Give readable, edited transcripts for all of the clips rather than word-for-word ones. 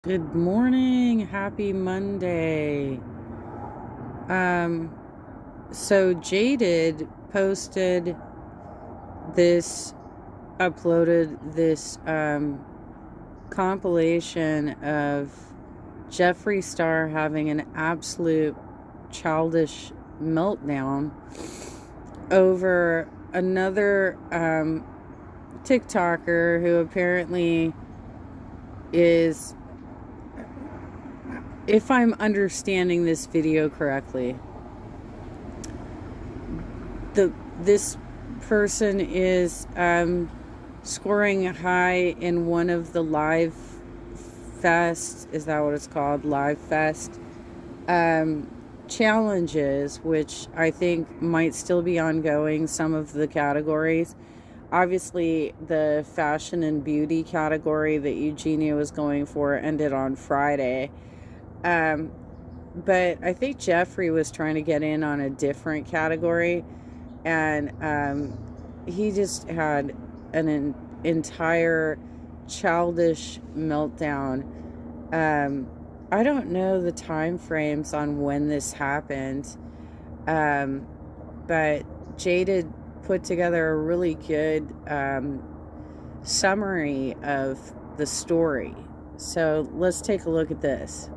Good morning. Happy Monday. Um, so Jaded posted this, uploaded this compilation of Jeffree Star having an absolute childish meltdown over another TikToker who apparently is, if I'm understanding this video correctly, this person is scoring high in one of the live fest, is that what it's called, live fest challenges, which I think might still be ongoing. Some of the categories, obviously the fashion and beauty category that Eugenia was going for ended on Friday. But I think Jeffree was trying to get in on a different category, and he just had an entire childish meltdown. I don't know the time frames on when this happened, but Jaded put together a really good summary of the story. So let's take a look at this.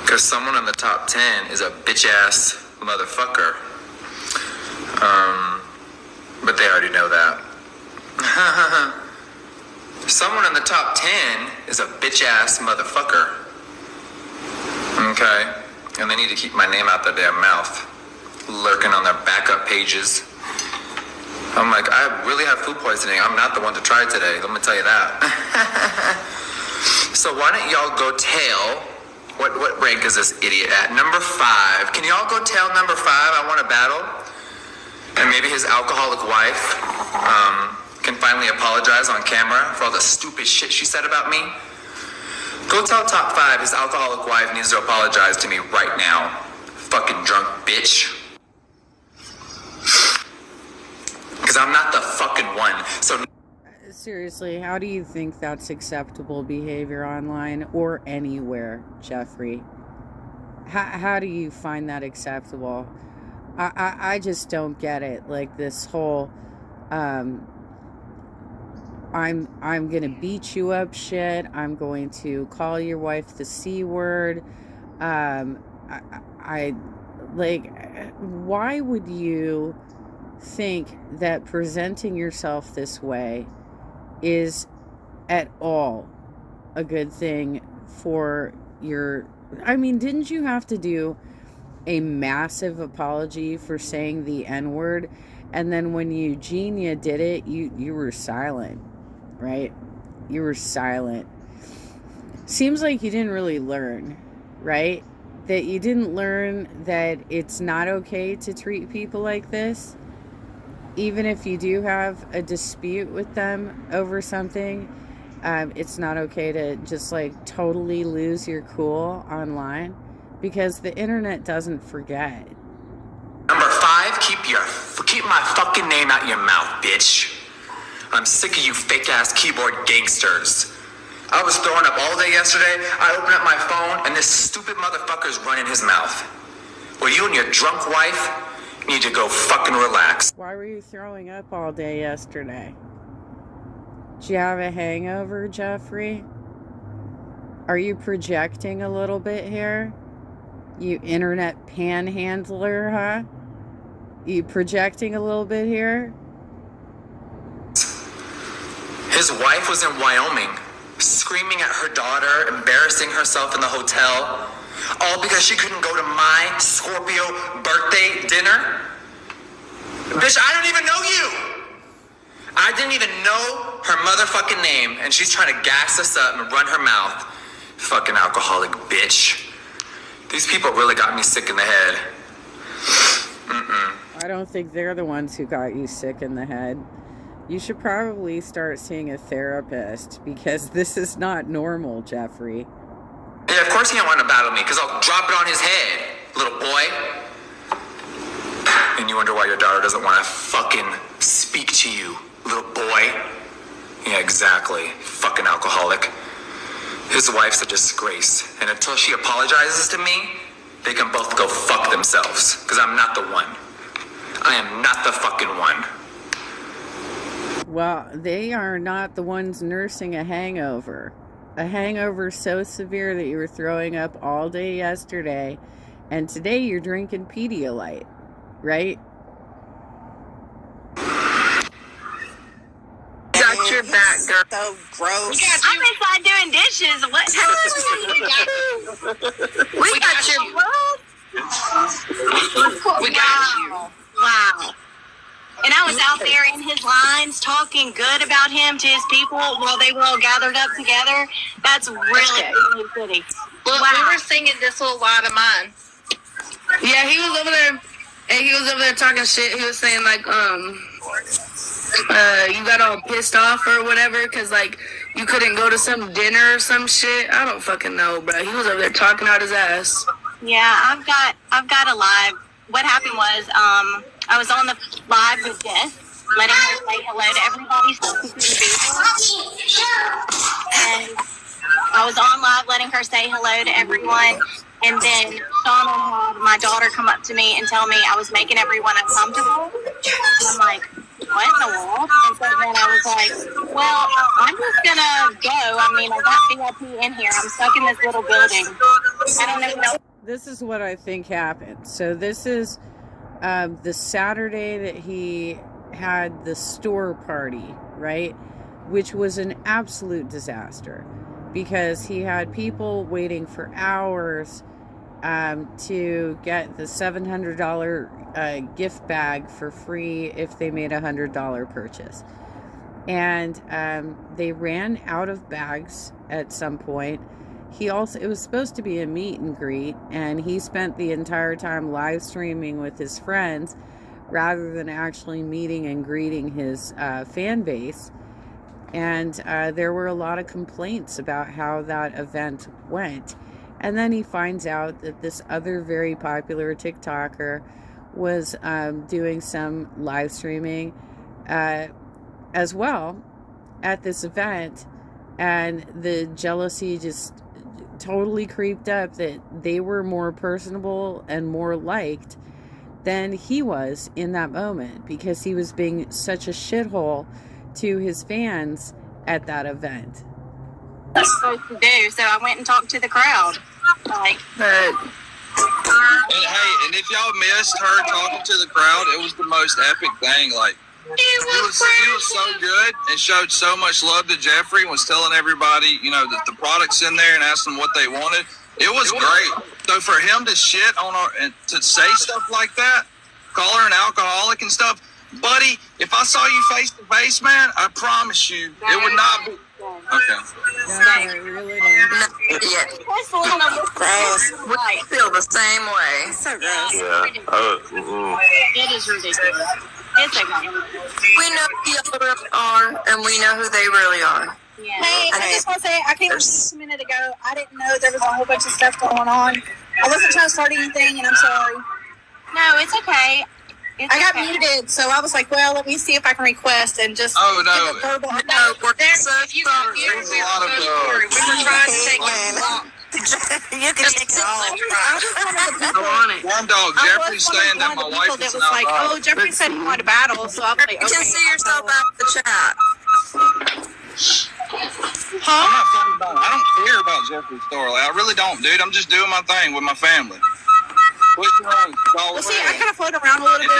Because someone in the top 10 is a bitch-ass motherfucker. But they already know that. Someone in the top 10 is a bitch-ass motherfucker. Okay? And they need to keep my name out their damn mouth. Lurking on their backup pages. I'm like, I really have food poisoning. I'm not the one to try today. Let me tell you that. So why don't y'all go tell... What rank is this idiot at? Number 5. Can y'all go tell number 5 I want to battle? And maybe his alcoholic wife can finally apologize on camera for all the stupid shit she said about me. Go tell top 5 his alcoholic wife needs to apologize to me right now. Fucking drunk bitch. Because I'm not the fucking one. So... Seriously, how do you think that's acceptable behavior online or anywhere, Jeffree? How do you find that acceptable? I just don't get it. Like this whole I'm gonna beat you up shit. I'm going to call your wife the C word. I like, why would you think that presenting yourself this way is at all a good thing for your... I mean, didn't you have to do a massive apology for saying the N-word? And then when Eugenia did it, you were silent, right? You were silent. Seems like you didn't really learn, right? That you didn't learn that it's not okay to treat people like this. Even if you do have a dispute with them over something, it's not okay to just like totally lose your cool online, because the internet doesn't forget. Number 5, keep my fucking name out your mouth, bitch. I'm sick of you fake ass keyboard gangsters. I was throwing up all day yesterday. I opened up my phone and this stupid motherfucker's running his mouth. Well, you and your drunk wife need to go fucking relax. Why were you throwing up all day yesterday? Do you have a hangover, Jeffree? Are you projecting a little bit here? You internet panhandler, huh? You projecting a little bit here? His wife was in Wyoming, screaming at her daughter, embarrassing herself in the hotel. All because she couldn't go to my Scorpio birthday dinner? Bitch, I don't even know you! I didn't even know her motherfucking name, and she's trying to gas us up and run her mouth. Fucking alcoholic bitch. These people really got me sick in the head. I don't think they're the ones who got you sick in the head. You should probably start seeing a therapist, because this is not normal, Jeffree. Yeah, of course he don't want to battle me, because I'll drop it on his head, little boy. And you wonder why your daughter doesn't want to fucking speak to you, little boy. Yeah, exactly. Fucking alcoholic. His wife's a disgrace, and until she apologizes to me, they can both go fuck themselves, because I'm not the one. I am not the fucking one. Well, they are not the ones nursing a hangover. A hangover so severe that you were throwing up all day yesterday, and today you're drinking Pedialyte, right? Got your back, girl. So gross. I'm inside doing dishes. What? We got your. We got you. Wow. And I was out there in his lines talking good about him to his people while they were all gathered up together. That's really pretty. Well, Wow. we were singing This Little Light of Mine. Yeah, he was over there, and he was over there talking shit. He was saying, like, you got all pissed off or whatever because, like, you couldn't go to some dinner or some shit. I don't fucking know, bro. He was over there talking out his ass. Yeah, I've got a live. What happened was, I was on the live with Jess, letting her say hello to everybody so she couldn't be there. And I was on live letting her say hello to everyone. And then Shauna had my daughter come up to me and tell me I was making everyone uncomfortable. And I'm like, what in the world? And so then I was like, well, I'm just gonna go. I mean, I got VIP in here. I'm stuck in this little building. I don't even know. This is what I think happened. So this is the Saturday that he had the store party, right? Which was an absolute disaster because he had people waiting for hours to get the $700 gift bag for free if they made a $100 purchase. And they ran out of bags at some point. It was supposed to be a meet and greet, and he spent the entire time live streaming with his friends rather than actually meeting and greeting his fan base. And there were a lot of complaints about how that event went. And then he finds out that this other very popular TikToker was doing some live streaming as well at this event. And the jealousy just totally creeped up that they were more personable and more liked than he was in that moment because he was being such a shithole to his fans at that event. What I'm supposed to do, so I went and talked to the crowd. Like, And hey, and if y'all missed her talking to the crowd, it was the most epic thing. Like, he was so good and showed so much love to Jeffrey and was telling everybody, you know, that the product's in there and asked them what they wanted. It was great. So for him to shit on her and to say stuff like that, call her an alcoholic and stuff, buddy, if I saw you face to face, man, I promise you, it would not be. Okay. Really don't. Yeah. gross. We feel the same way. So gross. Yeah. It is ridiculous. It's okay. We know who the other are, and we know who they really are. Yeah. Hey, I just want to say, I came just a minute ago. I didn't know there was a whole bunch of stuff going on. I wasn't trying to start anything, and I'm sorry. No, it's okay. I got muted, so I was like, well, let me see if I can request and just Oh, give no. a verbal. No, we're There's, so if you sorry. There's a lot of we were trying to take it long. You can take it all. I was one of the people. Worm dog, I Jeffrey's was saying one that of my the people wife that is was an like, alcoholic. oh, Jeffrey said he wanted to battle, so I was like, You can okay, see yourself I'll go. out the chat. I'm not talking about, I don't care about Jeffrey's story. I really don't, dude. I'm just doing my thing with my family. What's wrong? Well, see, I kind of float around a little bit.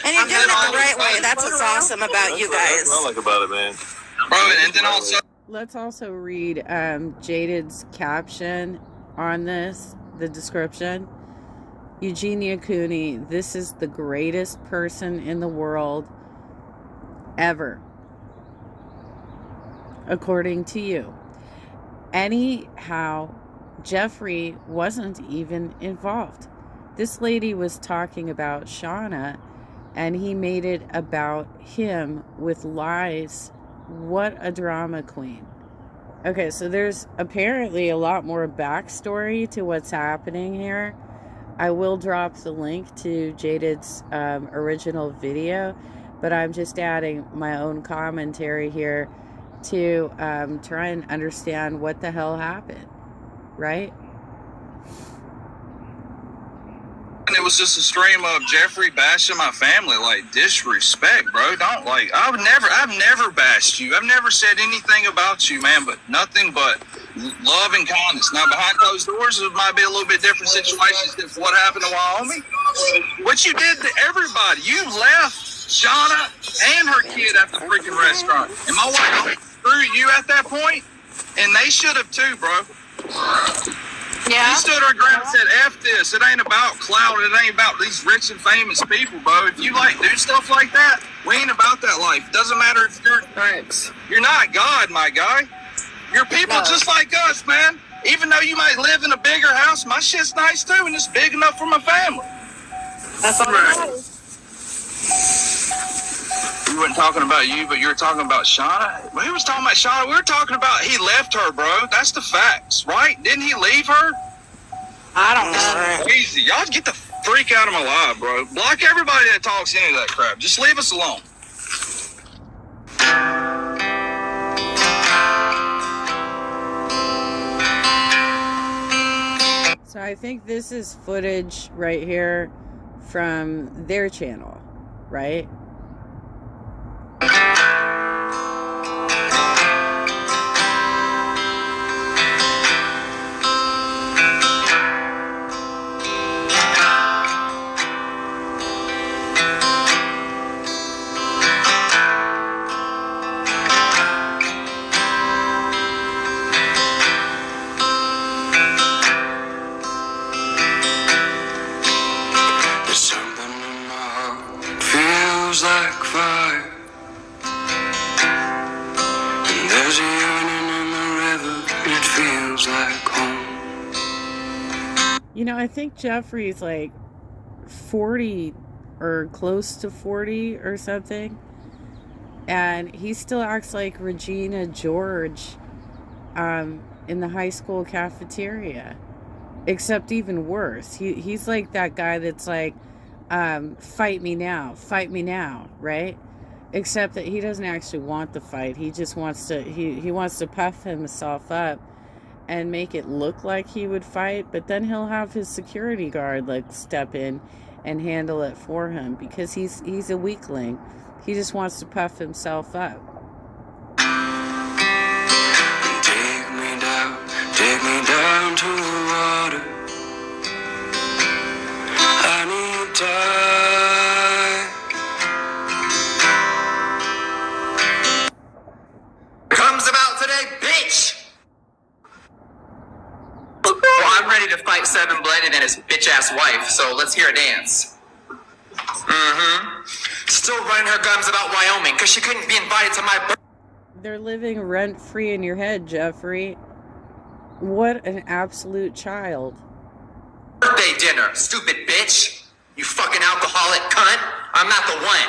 And you're doing it the right way. That's what's awesome about you That's what I guys. like about it, man. Bro, and then also, Let's also read Jaded's caption on this, the description. Eugenia Cooney, this is the greatest person in the world ever, according to you. Anyhow, Jeffrey wasn't even involved. This lady was talking about Shauna, and he made it about him with lies. What a drama queen. Okay, so there's apparently a lot more backstory to what's happening here. I will drop the link to Jaded's original video, but I'm just adding my own commentary here to try and understand what the hell happened, right? And it was just a stream of Jeffrey bashing my family, like disrespect, bro. Don't like I've never bashed you. I've never said anything about you, man, but nothing but love and kindness. Now behind closed doors it might be a little bit different situations than what happened in Wyoming. What you did to everybody. You left Shauna and her kid at the freaking restaurant. And my wife threw you at that point, and they should have too, bro. Yeah. You stood her ground and said, F this. It ain't about clout. It ain't about these rich and famous people, bro. If you like do stuff like that, we ain't about that life. Doesn't matter if you're not God, my guy. You're people just like us, man. Even though you might live in a bigger house, my shit's nice too, and it's big enough for my family. That's all right. We weren't talking about you, but you were talking about Shauna. We was talking about Shauna. We were talking about he left her, bro. That's the facts, right? Didn't he leave her? I don't know. Crazy. Y'all get the freak out of my life, bro. Block everybody that talks any of that crap. Just leave us alone. So I think this is footage right here from their channel, right? You know, I think Jeffrey's like 40 or close to 40 or something. And he still acts like Regina George in the high school cafeteria. Except even worse. He's like that guy that's like, fight me now, right? Except that he doesn't actually want the fight. He just wants to, he wants to puff himself up and make it look like he would fight, but then he'll have his security guard like step in and handle it for him because he's a weakling. He just wants to puff himself up. Take me down to the water. I need time. Comes about today, bitch! Well, I'm ready to fight Seven Blended and his bitch-ass wife, so let's hear a dance. Still running her gums about Wyoming, because she couldn't be invited to my birthday. They're living rent-free in your head, Jeffrey. What an absolute child. Birthday dinner, stupid bitch. You fucking alcoholic cunt. I'm not the one.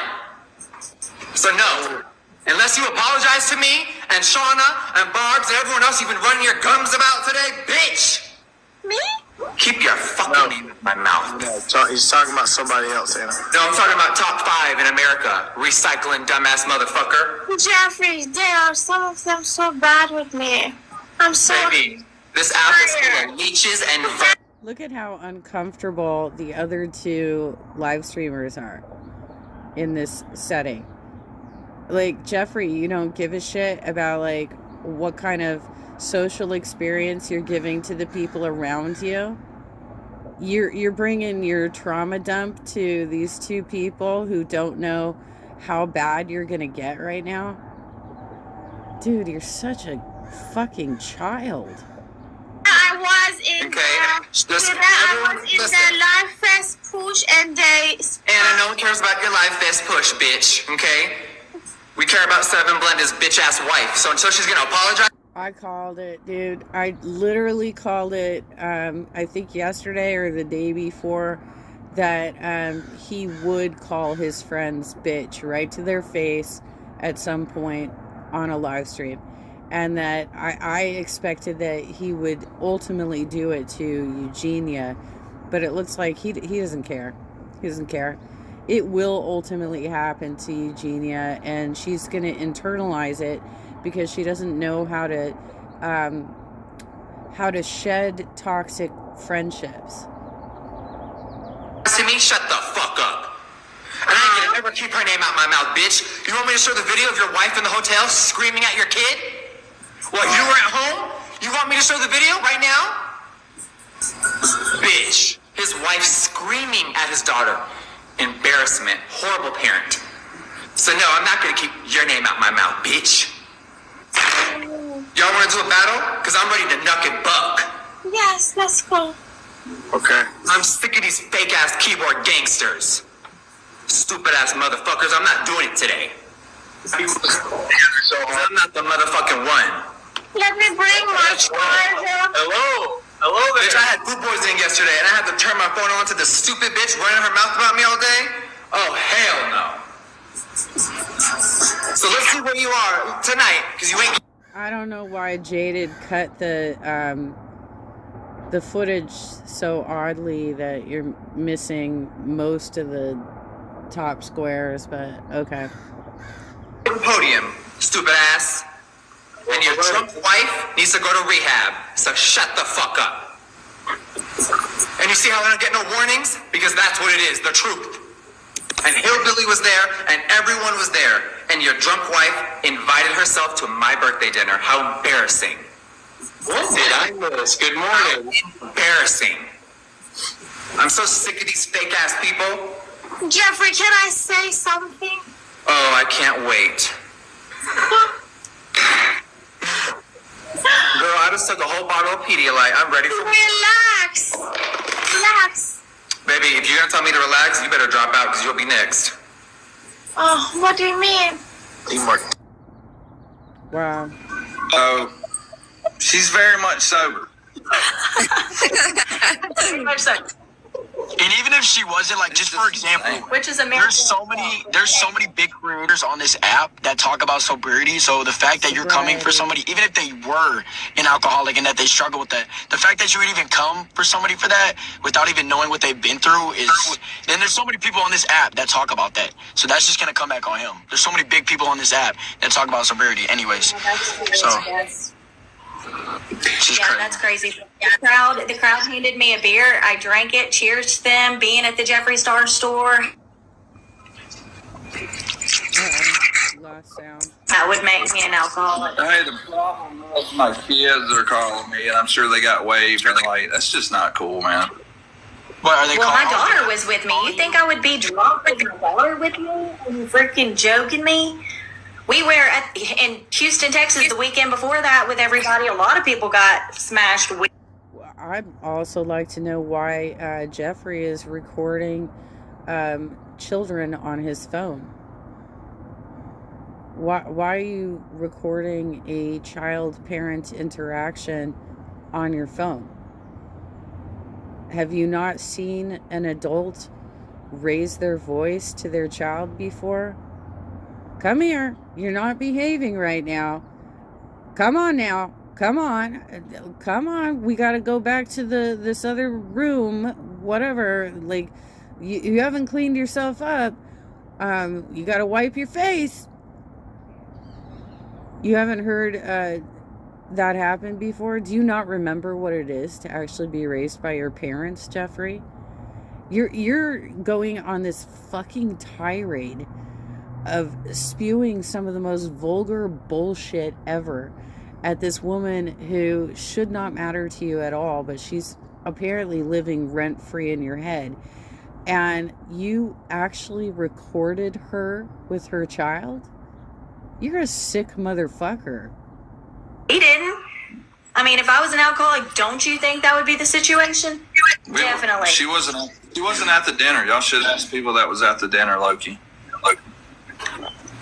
So no. Unless you apologize to me, and Shauna, and Barb's, and everyone else you've been running your gums about today, bitch! Me? Keep your fucking name in my mouth. No, he's talking about somebody else, Anna. No, I'm talking about top 5 in America. Recycling dumbass motherfucker. Jeffrey, there are some of them so bad with me. I'm sorry. Baby, this app is full of leeches and... Look at how uncomfortable the other two live streamers are in this setting. Like, Jeffrey, you don't give a shit about, like, what kind of social experience you're giving to the people around you. You're bringing your trauma dump to these two people who don't know how bad you're gonna get right now. Dude, you're such a fucking child. I was in the Life Fest push and they... Anna, no one cares about your life vest push, bitch, okay? We care about Seven Blended's bitch-ass wife, so until she's gonna apologize... I called it, dude. I literally called it, I think yesterday or the day before, that he would call his friends bitch right to their face at some point on a live stream. And that I expected that he would ultimately do it to Eugenia, but it looks like he doesn't care. He doesn't care. It will ultimately happen to Eugenia, and she's going to internalize it because she doesn't know how to shed toxic friendships. To me, shut the fuck up. And I ain't gonna ever keep her name out my mouth, bitch. You want me to show the video of your wife in the hotel screaming at your kid? While you were at home? You want me to show the video right now? Bitch. His wife screaming at his daughter. Embarrassment. Horrible parent. So no, I'm not gonna keep your name out my mouth, bitch. Y'all wanna do a battle? Cause I'm ready to knuck and buck. Yes, let's go. Okay. I'm sick of these fake ass keyboard gangsters. Stupid ass motherfuckers, I'm not doing it today. I'm not the motherfucking one. Let me bring my charger. Hello? Hello there. Bitch, I had food poisoning yesterday and I had to turn my phone on to the stupid bitch running her mouth about me all day? Oh, hell no. So let's see where you are tonight, because you ain't... I don't know why Jaded cut the footage so oddly that you're missing most of the top squares, but okay. Podium, stupid ass. And your drunk wife needs to go to rehab, so shut the fuck up. And you see how I don't get no warnings? Because that's what it is, the truth. And Hillbilly was there, and everyone was there, and your drunk wife invited herself to my birthday dinner. How embarrassing. What did I miss? Good morning. How embarrassing. I'm so sick of these fake ass people. Jeffrey, can I say something? Oh, I can't wait. Girl, I just took a whole bottle of Pedialyte. I'm ready for... Relax. Relax. Baby, if you're gonna tell me to relax, you better drop out because you'll be next. Oh, what do you mean? Teamwork. Wow. Oh, she's very much sober. Very much so. And even if she wasn't, like, just for example, Which is American. there's so many big creators on this app that talk about sobriety. So the fact that you're coming for somebody, even if they were an alcoholic and that they struggle with that, the fact that you would even come for somebody for that without even knowing what they've been through is, then there's so many people on this app that talk about that. So that's just going to come back on him. There's so many big people on this app that talk about sobriety anyways. So. Yeah, that's crazy. Yeah, the crowd handed me a beer. I drank it. Cheers to them being at the Jeffree Star store. Lost sound. That would make me an alcoholic. Hey, the problem is my kids are calling me, and I'm sure they got waved and like, that's just not cool, man. What are they Well, calling? my daughter was with me. You think I would be drunk with my daughter with me? Are you freaking joking me? We were in Houston, Texas the weekend before that with everybody. A lot of people got smashed with. I'd also like to know why Jeffrey is recording children on his phone. Why are you recording a child-parent interaction on your phone? Have you not seen an adult raise their voice to their child before? Come here. You're not behaving right now. Come on now. Come on. Come on. We got to go back to this other room. Whatever. Like, you haven't cleaned yourself up. You got to wipe your face. You haven't heard that happen before? Do you not remember what it is to actually be raised by your parents, Jeffrey? You're going on this fucking tirade of spewing some of the most vulgar bullshit ever at this woman who should not matter to you at all, but she's apparently living rent-free in your head. And you actually recorded her with her child? You're a sick motherfucker. He didn't. I mean, if I was an alcoholic, don't you think that would be the situation? Definitely. She wasn't at the dinner. Y'all should ask people that was at the dinner, Loki.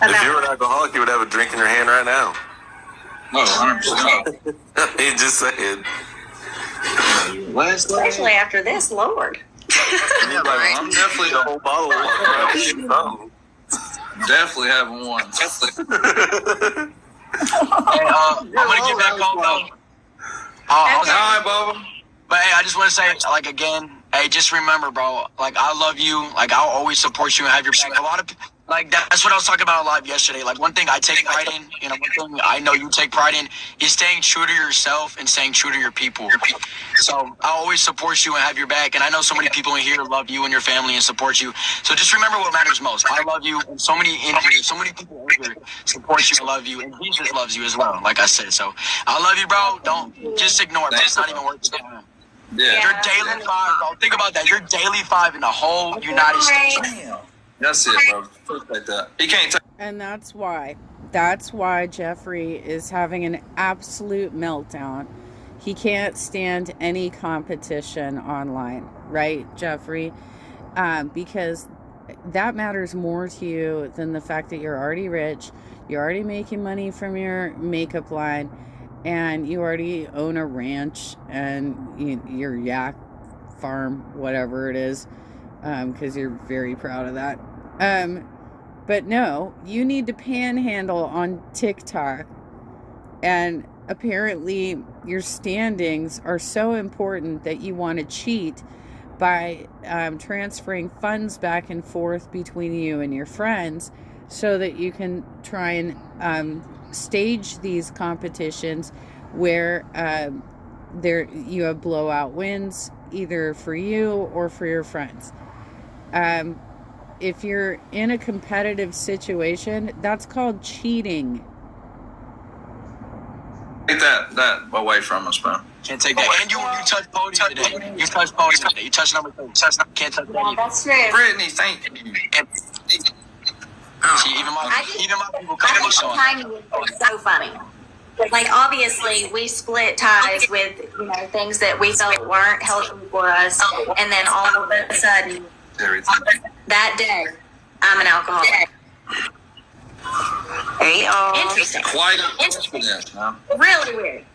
If you were an alcoholic, you would have a drink in your hand right now. No, 100%. He just said. Especially after this, Lord. Yeah, right. I'm definitely The whole bottle of water. definitely having one. Hey, I'm gonna get back on though. All right, Bubba. But hey, I just want to say, like, again, hey, just remember, bro. Like, I love you. Like, I'll always support you and have your back. Like, that's what I was talking about live yesterday. Like, one thing I take pride in, one thing I know you take pride in, is staying true to yourself and staying true to your people. So I always support you and have your back. And I know so many people in here love you and your family and support you. So just remember what matters most. I love you, and so many in here, so many people in here support you and love you, and Jesus loves you as well, like I said. So I love you, bro. Don't just ignore it. It's not even worth it. Yeah. Your daily 5, bro. Think about that. Your daily 5 in the whole United States. That's it, bro. Appreciate that. He can't take. And that's why Jeffrey is having an absolute meltdown. He can't stand any competition online, right, Jeffrey? Because that matters more to you than the fact that you're already rich, you're already making money from your makeup line, and you already own a ranch and your yak farm, whatever it is, because you're very proud of that. But no, you need to panhandle on TikTok, and apparently your standings are so important that you want to cheat by transferring funds back and forth between you and your friends so that you can try and stage these competitions where you have blowout wins either for you or for your friends. If you're in a competitive situation, that's called cheating. Take that away from us, man. Can't take that. And you touched podium today. You touched podium today. You touched number 3. Can't touch that. That's true. Brittany, thank you. See, even my people come to me showing. Timing is so funny. Like, obviously, we split ties with, things that we felt weren't healthy for us. And then all of a sudden, that day, I'm an alcoholic. Hey, interesting. Quite interesting, man. Really weird.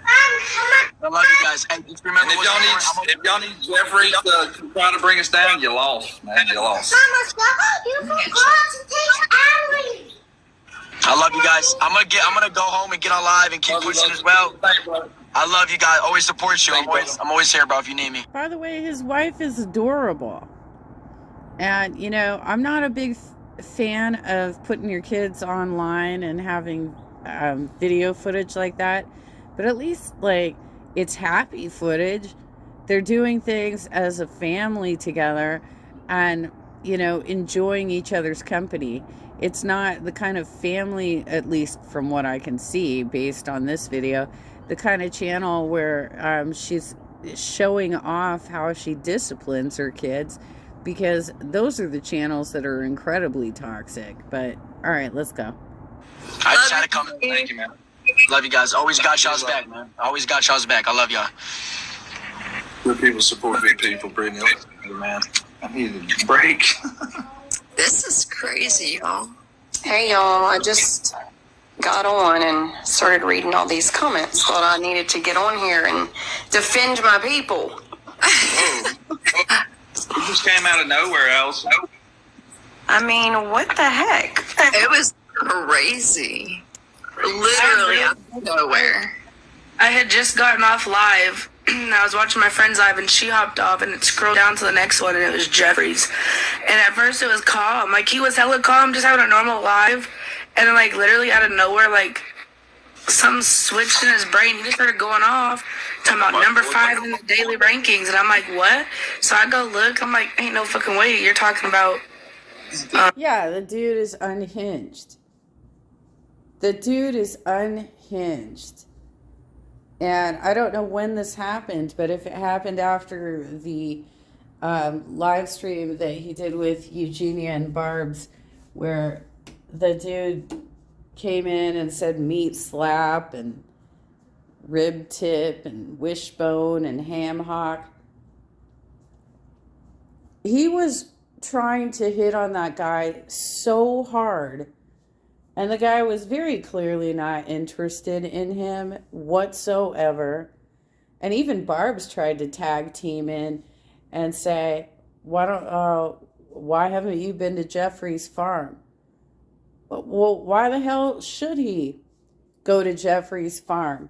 I love you guys. Hey, just remember, if y'all need Jeffrey to try to bring us down, you lost, man. You lost. You forgot to take Allie. I love you guys. I'm gonna go home and get on live and keep pushing as well. I love you guys. Always support you. I'm always here, bro, if you need me. By the way, his wife is adorable. And, I'm not a big fan of putting your kids online and having video footage like that. But at least, it's happy footage. They're doing things as a family together and, enjoying each other's company. It's not the kind of family, at least from what I can see based on this video, the kind of channel where she's showing off how she disciplines her kids, because those are the channels that are incredibly toxic. But, all right, let's go. I just had to come. Thank you, man. Love you guys. Always got y'all's back, man. Always got y'all's back. I love y'all. Good people support good people, Brittany. Man, I needed a break. This is crazy, y'all. Hey, y'all. I just got on and started reading all these comments. Thought I needed to get on here and defend my people. It just came out of nowhere, else. I mean, what the heck? It was crazy. Literally out of nowhere. I had just gotten off live. I was watching my friend's live, and she hopped off, and it scrolled down to the next one, and it was Jeffrey's. And at first it was calm. He was hella calm, just having a normal live. And then, literally out of nowhere, something switched in his brain. He just started going off, talking about number 5 in the daily rankings. And I'm like, what? So I go look. I'm like, ain't no fucking way you're talking about... Yeah, the dude is unhinged. The dude is unhinged. And I don't know when this happened, but if it happened after the live stream that he did with Eugenia and Barb's, where the dude came in and said meat slap and rib tip and wishbone and ham hock. He was trying to hit on that guy so hard, and the guy was very clearly not interested in him whatsoever. And even Barb's tried to tag team in and say, why haven't you been to Jeffrey's farm? Well, why the hell should he go to Jeffrey's farm,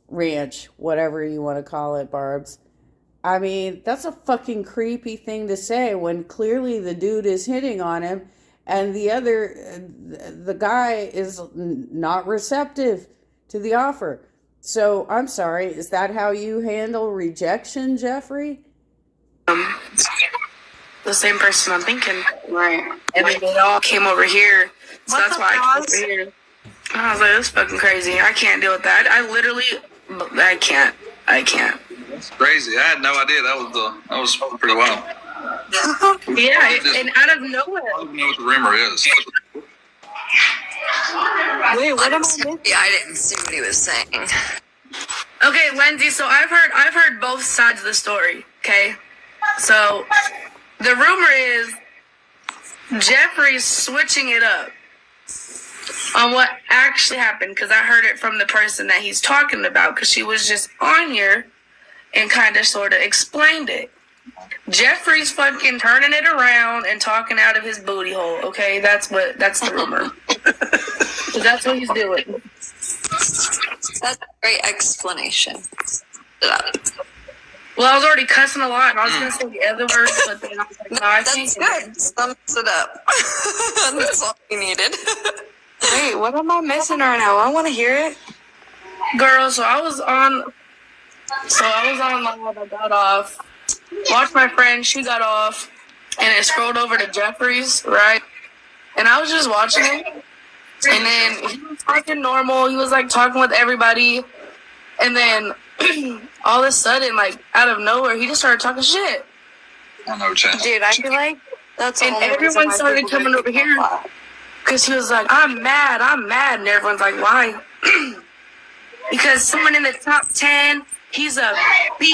ranch, whatever you want to call it, Barb's? I mean, that's a fucking creepy thing to say when clearly the dude is hitting on him and the guy is not receptive to the offer. So I'm sorry, is that how you handle rejection, Jeffrey? The same person I'm thinking. Right. And then they all came over here. So that's why I came over here. I was like, that's fucking crazy. I can't deal with that. I can't. That's crazy. I had no idea. That was pretty wild. Yeah, and out of nowhere. I don't even know what the rumor is. Wait, what am I missing? I didn't see what he was saying. Okay, Lindsay, so I've heard both sides of the story, okay? So the rumor is Jeffrey's switching it up on what actually happened, because I heard it from the person that he's talking about, because she was just on here and kind of sort of explained it. Jeffrey's fucking turning it around and talking out of his booty hole, okay? That's the rumor. So that's what he's doing. That's a great explanation. Well, I was already cussing a lot, and I was going to say the other words, but then I was like, no, I That's can't. good. Sums it up. That's all we needed. Wait, what am I missing right now? I want to hear it. Girl, so I was on live, I got off, watched my friend, she got off, and it scrolled over to Jeffrey's, right? And I was just watching it, and then he was talking normal, he was like talking with everybody, and then all of a sudden, like out of nowhere, he just started talking shit. I know, Chad. Dude, I feel like that's and everyone started coming over here because he was like, I'm mad, and everyone's like, why? Because someone in the top 10, he's a B.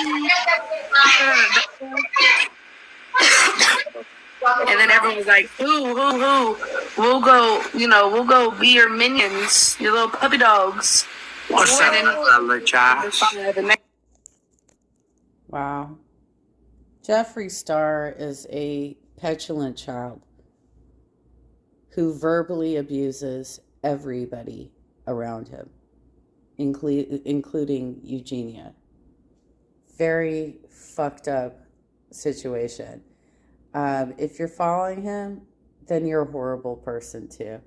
And then everyone was like, who? We'll go be your minions, your little puppy dogs. What's up, Josh? Wow. Jeffree Star is a petulant child who verbally abuses everybody around him, including Eugenia. Very fucked up situation. If you're following him, then you're a horrible person too.